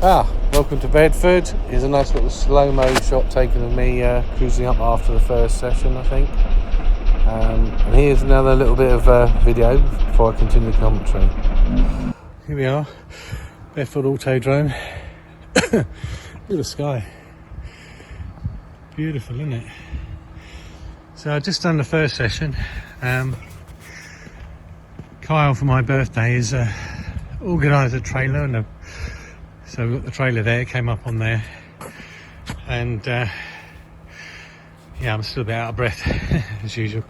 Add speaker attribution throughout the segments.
Speaker 1: Welcome to Bedford. Here's a nice little slow-mo shot taken of me cruising up after the first session, I think. And here's another little bit of video before I continue the commentary. Here we are, Bedford Auto Drome. Look at the sky. Beautiful, isn't it? So I've just done the first session. Kyle, for my birthday, has organised a trailer, and so we've got the trailer there, came up on there, and yeah, I'm still a bit out of breath as usual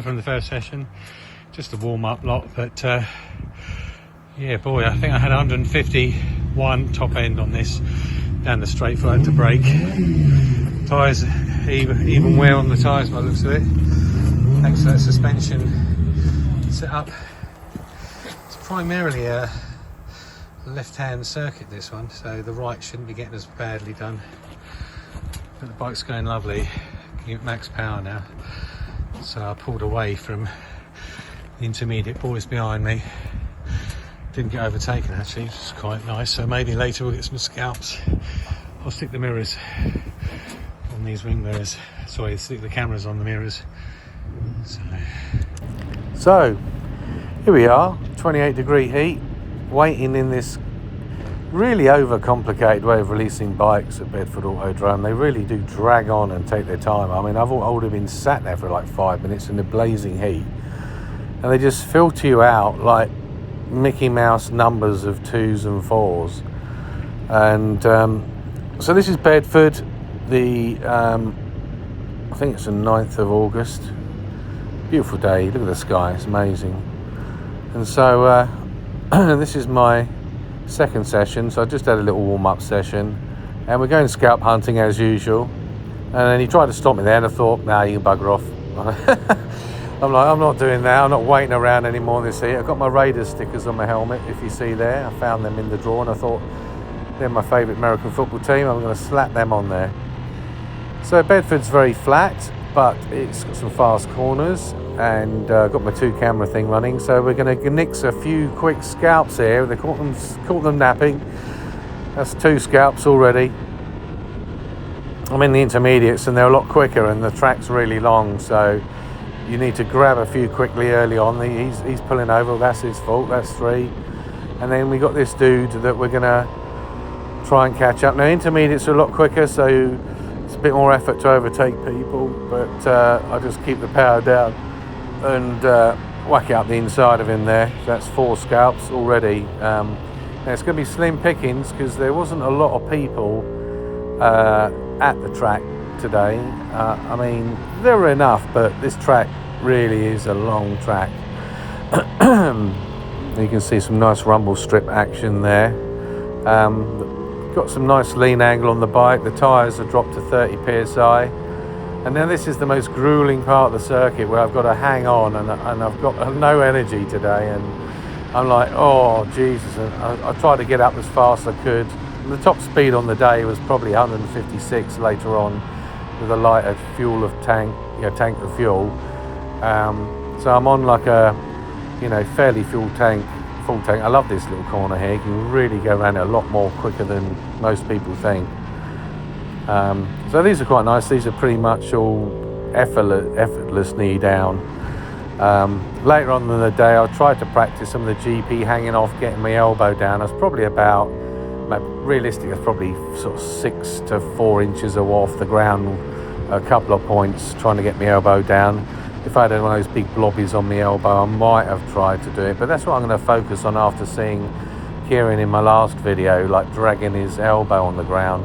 Speaker 1: from the first session. Just a warm-up lot, but yeah, boy, I think I had 151 top end on this down the straight for it to brake. Tyres even wear on the tyres by the looks of it, thanks to that suspension set up. It's primarily a left-hand circuit, this one, so the right shouldn't be getting as badly done, but the bike's going lovely, getting at max power now. So I pulled away from the intermediate boys behind me, didn't get overtaken actually, which is quite nice. So maybe later we'll get some scalps. I'll stick the mirrors on these wing mirrors, sorry, stick the cameras on the mirrors. So here we are, 28-degree heat, waiting in this really overcomplicated way of releasing bikes at Bedford Auto Drome. They really do drag on and take their time. I mean, I would have been sat there for like 5 minutes in the blazing heat, and they just filter you out like Mickey Mouse numbers of 2s and 4s. And so this is Bedford, I think it's the 9th of August. Beautiful day, look at the sky, it's amazing. And so this is my second session, so I just had a little warm-up session, and we're going scalp hunting as usual. And then he tried to stop me there, and I thought, nah, you can bugger off. I'm like, I'm not doing that, I'm not waiting around anymore in this heat. I've got my Raiders stickers on my helmet, if you see there. I found them in the drawer, and I thought, they're my favourite American football team, I'm going to slap them on there. So Bedford's very flat, but it's got some fast corners, and got my 2-camera thing running, so we're going to nix a few quick scalps here. They caught them napping. That's 2 scalps already. I'm in the intermediates, and they're a lot quicker, and the track's really long, so you need to grab a few quickly early on. He's pulling over, that's his fault, that's 3. And then we got this dude that we're going to try and catch up. Now intermediates are a lot quicker, so it's a bit more effort to overtake people, but I just keep the power down and whack out the inside of him there. So that's 4 scalps already. Now it's going to be slim pickings because there wasn't a lot of people at the track today. I mean, there were enough, but this track really is a long track. You can see some nice rumble strip action there. Got some nice lean angle on the bike. The tyres are dropped to 30 psi. And then this is the most grueling part of the circuit, where I've got to hang on, and I've got no energy today, and I'm like, oh Jesus. And I tried to get up as fast as I could. The top speed on the day was probably 156 later on, with a lighter tank of fuel. So I'm on like a, fairly full tank. I love this little corner here. You can really go around it a lot more quicker than most people think. So these are quite nice. These are pretty much all effortless knee down. Later on in the day, I tried to practice some of the GP hanging off, getting my elbow down. I was probably about, realistically, probably sort of 6 to 4 inches off the ground, a couple of points, trying to get my elbow down. If I had one of those big blobbies on my elbow, I might have tried to do it, but that's what I'm going to focus on after seeing Kieran in my last video, like dragging his elbow on the ground.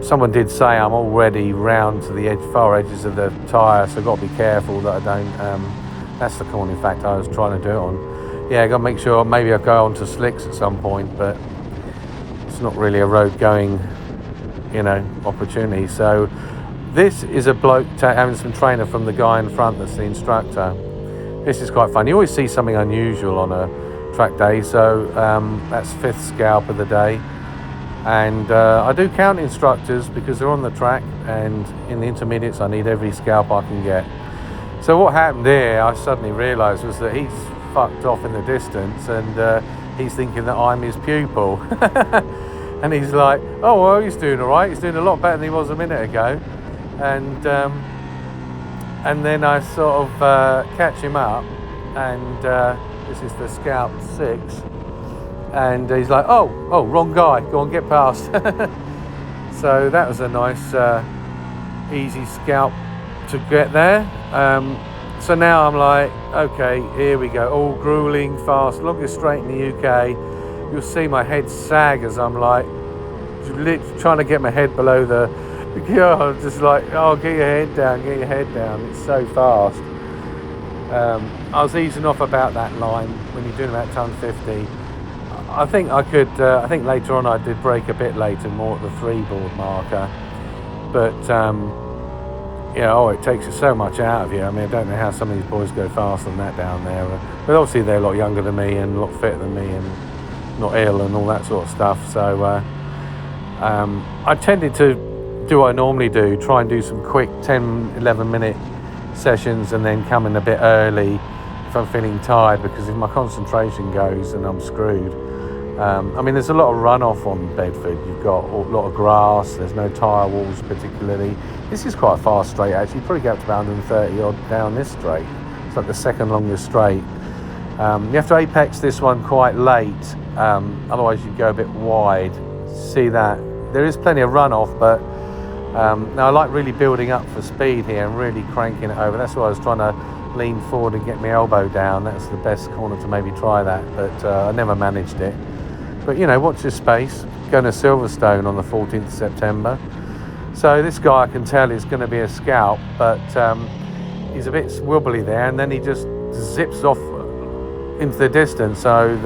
Speaker 1: Someone did say I'm already round to the far edges of the tyre, so I've got to be careful that I don't, that's the corner in fact I was trying to do it on. Yeah, I've got to make sure, maybe I'll go onto slicks at some point, but it's not really a road going, opportunity. So this is a bloke having some trainer from the guy in front that's the instructor. This is quite fun. You always see something unusual on a track day, so that's 5th scalp of the day. And I do count instructors because they're on the track, and in the intermediates I need every scalp I can get. So what happened there, I suddenly realised, was that he's fucked off in the distance, and he's thinking that I'm his pupil. And he's like, oh, well, he's doing all right. He's doing a lot better than he was a minute ago. And then I sort of catch him up, and this is the Scalp 6. And he's like, oh, wrong guy. Go on, get past. So that was a nice, easy scalp to get there. So now I'm like, okay, here we go. All grueling, fast, longest straight in the UK. You'll see my head sag as I'm like, trying to get my head below the, just like, oh, get your head down, get your head down. It's so fast. I was easing off about that line when you're doing about ton 50. I think I could, I think later on I did brake a bit later, more at the 3-board marker. But, it takes so much out of you. I mean, I don't know how some of these boys go faster than that down there. But obviously they're a lot younger than me and a lot fitter than me and not ill and all that sort of stuff. So I tended to do what I normally do, try and do some quick 10-11 minute sessions and then come in a bit early if I'm feeling tired, because if my concentration goes then I'm screwed. I mean, there's a lot of runoff on Bedford. You've got a lot of grass, there's no tyre walls particularly. This is quite a fast straight actually. You probably get up to about 130 odd down this straight. It's like the second longest straight. You have to apex this one quite late, otherwise you go a bit wide. See that? There is plenty of runoff, but now I like really building up for speed here and really cranking it over. That's why I was trying to lean forward and get my elbow down. That's the best corner to maybe try that, but I never managed it. But watch this space. Going to Silverstone on the 14th of September. So this guy, I can tell, is going to be a scalp, but he's a bit wobbly there, and then he just zips off into the distance. So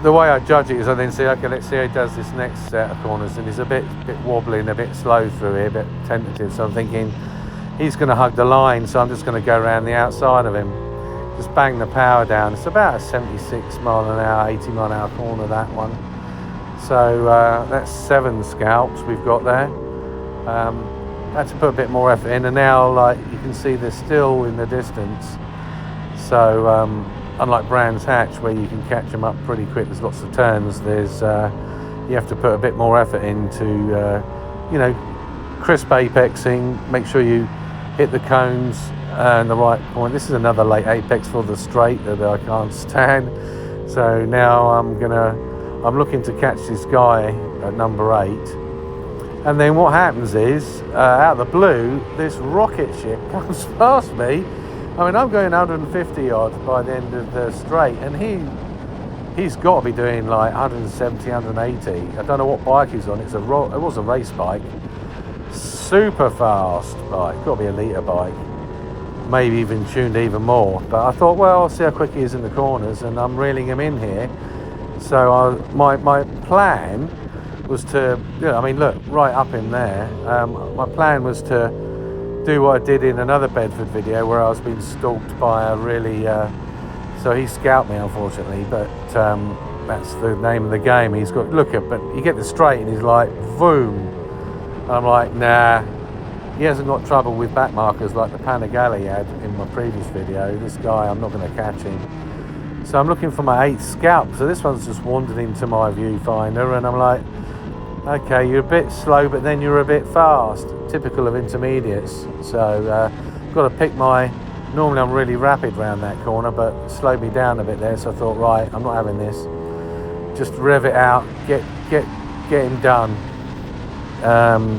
Speaker 1: the way I judge it is I then say, okay, let's see how he does this next set of corners, and he's a bit wobbly and a bit slow through here, a bit tentative. So I'm thinking he's going to hug the line, so I'm just going to go around the outside of him, just bang the power down. It's about a 76 mile an hour, 80 mile an hour corner, that one. So that's 7 scalps we've got there. I had to put a bit more effort in, and now, like, you can see they're still in the distance. So unlike Brands Hatch, where you can catch them up pretty quick, there's lots of turns. There's you have to put a bit more effort into crisp apexing. Make sure you hit the cones and the right point. This is another late apex for the straight that I can't stand. So now I'm looking to catch this guy at number 8. And then what happens is, out of the blue, this rocket ship comes past me. I mean, I'm going 150 odd by the end of the straight, and he's got to be doing like 170, 180. I don't know what bike he's on. It was a race bike. Super fast bike. Got to be a litre bike. Maybe even tuned even more. But I thought, well, I'll see how quick he is in the corners, and I'm reeling him in here. So my plan was to, look, right up in there. My plan was to do what I did in another Bedford video where I was being stalked by a really, so he scalped me unfortunately, but that's the name of the game. He's got, but you get the straight and he's like, boom. And I'm like, nah, he hasn't got trouble with back markers like the Panigale had in my previous video. This guy, I'm not going to catch him. So I'm looking for my 8th scalp. So this one's just wandered into my viewfinder, and I'm like, okay, you're a bit slow, but then you're a bit fast. Typical of intermediates. So got to pick normally I'm really rapid round that corner, but slowed me down a bit there. So I thought, right, I'm not having this. Just rev it out, get him done.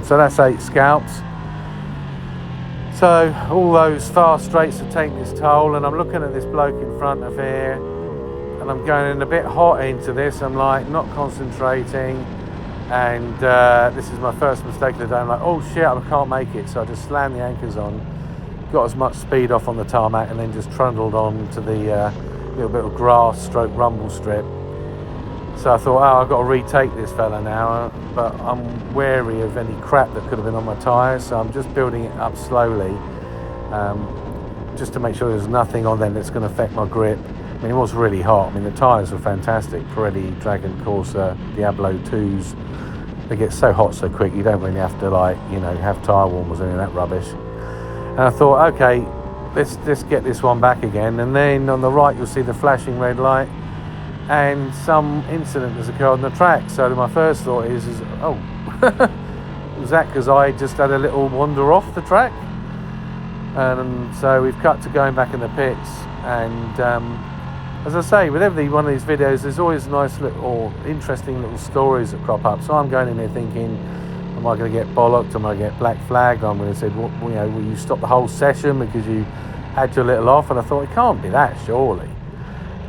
Speaker 1: So that's 8 scalps. So all those fast straights have taken its toll, and I'm looking at this bloke in front of here, and I'm going in a bit hot into this. I'm like not concentrating, and this is my first mistake of the day. I'm like, oh shit, I can't make it. So I just slammed the anchors on, got as much speed off on the tarmac, and then just trundled on to the little bit of grass stroke rumble strip. So I thought, I've got to retake this fella now, but I'm wary of any crap that could have been on my tyres, so I'm just building it up slowly, just to make sure there's nothing on them that's going to affect my grip. I mean, it was really hot. I mean, the tyres were fantastic. Pirelli Dragon Corsa Diablo 2s. They get so hot so quick, you don't really have to have tyre warmers or any of that rubbish. And I thought, okay, let's get this one back again. And then on the right, you'll see the flashing red light. and some incident has occurred on the track. So my first thought is oh, was that because I just had a little wander off the track? And so we've cut to going back in the pits, and as I say, with every one of these videos, there's always nice little, or interesting little stories that crop up. So I'm going in there thinking, am I going to get bollocked? Am I going to get black flagged? I'm going to say, well, you know, will you stop the whole session because you had your little off? And I thought, it can't be that, surely.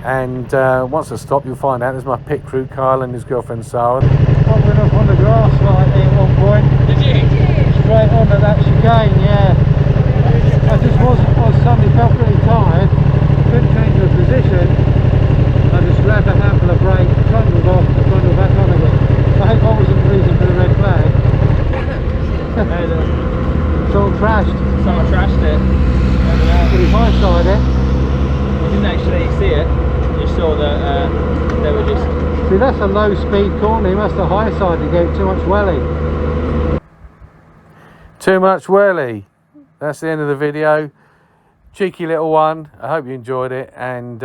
Speaker 1: And once I stop, you'll find out there's my pit crew, Kyle, and his girlfriend Sara.
Speaker 2: I went up on the grass right there at one point. Did you? Straight onto that chicane, yeah. I suddenly felt pretty tired, couldn't change the position. I just grabbed a handful of brake, trundled off, and trundled back on again. I hope I wasn't the reason for the red flag. It's all trashed.
Speaker 3: Someone trashed it.
Speaker 2: Pretty high-side it.
Speaker 3: You didn't actually see it. You saw that they were just...
Speaker 2: See, that's a low-speed corner. He must have high-sided to get too much welly.
Speaker 1: Too much welly. That's the end of the video. Cheeky little one. I hope you enjoyed it. And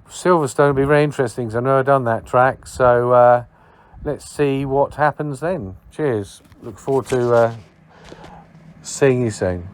Speaker 1: Silverstone will be very interesting because I know I've done that track. So let's see what happens then. Cheers. Look forward to seeing you soon.